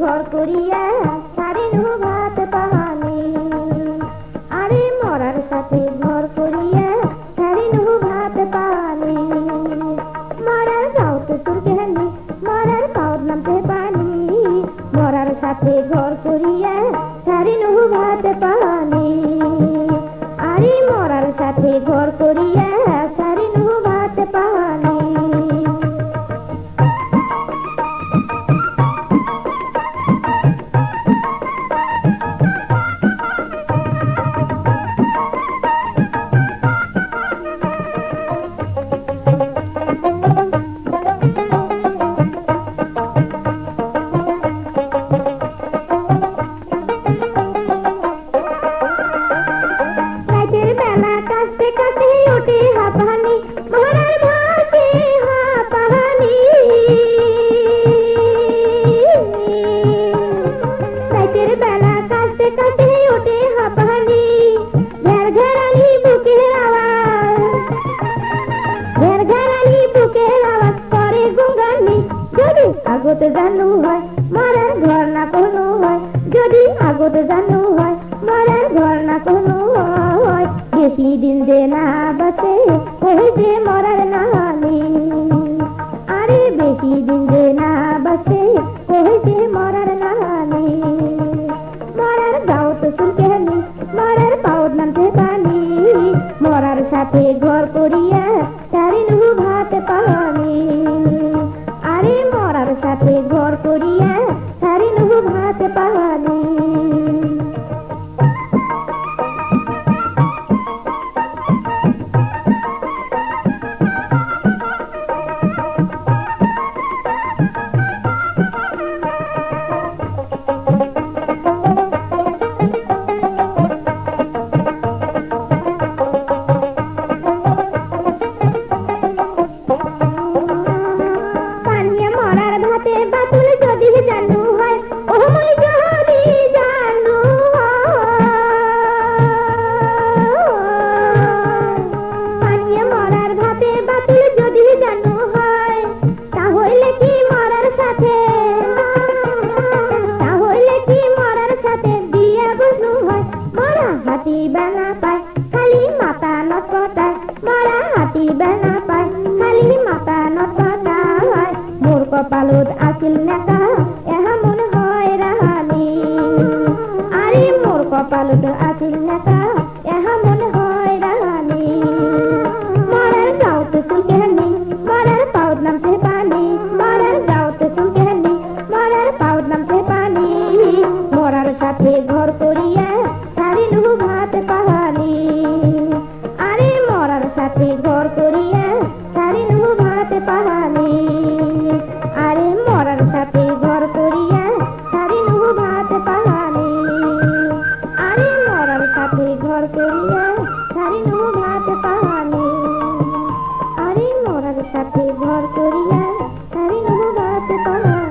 ঘর করিয়া সারি নুহু ভাত পাহানি। আরে মরার সাথে ঘর করিয়া সারি নুহু ভাত পাহানি। মরার গাউতে তোর কেহানি, মরার পাউর নামতে পানি। মরার সাথে ঘর করিয়া সারি নুহু ভাত পাহানি। আরে মরার সাথে ঘর করিয়া সারি নুহু ভাত পাহানি। আগত জানু হয় মরার ঘর না কোনো হয়, যদি আগত জানু হয় মরার ঘর না কোনো হয়। বেশি দিন যে না বাঁচে ওই যে মরার নামে। আরে বেশি দিন যে না বাঁচে ওই যে মরার নামে। মরার গাও তো চুলকেনি, মরার পাউর নামতে পানি। মরার সাথে ঘর করিয়া সারি নুহু ভাত পানি। আরে মরার সাথে ঘর করিয়া সারি নুহু ভাত পাহানি। বেলা পায় খালি মাথা নটকটায়, মরা হাতি বেলা পায় খালি মাথা নটকটায়। মোর কপালত আছিল নেকা এহা মনে হয় রাহানি। আরে মোর কপালত আছিল নেকা এহা মনে হয় রাহানি। মরার গাউতে চুলকেনি, মরার পাউর নামতে পানি। মরার গাউতে চুলকেনি, মরার পাউর নামতে পানি। মরার সাথে ঘর করিয়া সারি নুহু ভাত পাহানি। আরে মরার সাথে ঘর করিয়া সারি নুহু ভাত পাহানি। আরে মরার সাথে ঘর করিয়া সারি নুহু ভাত পাহানি। আরে মরার সাথে ঘর করিয়া সারি নুহু ভাত পাহানি। আরে মরার সাথে ঘর করিয়া সারি নুহু ভাত পাহানি।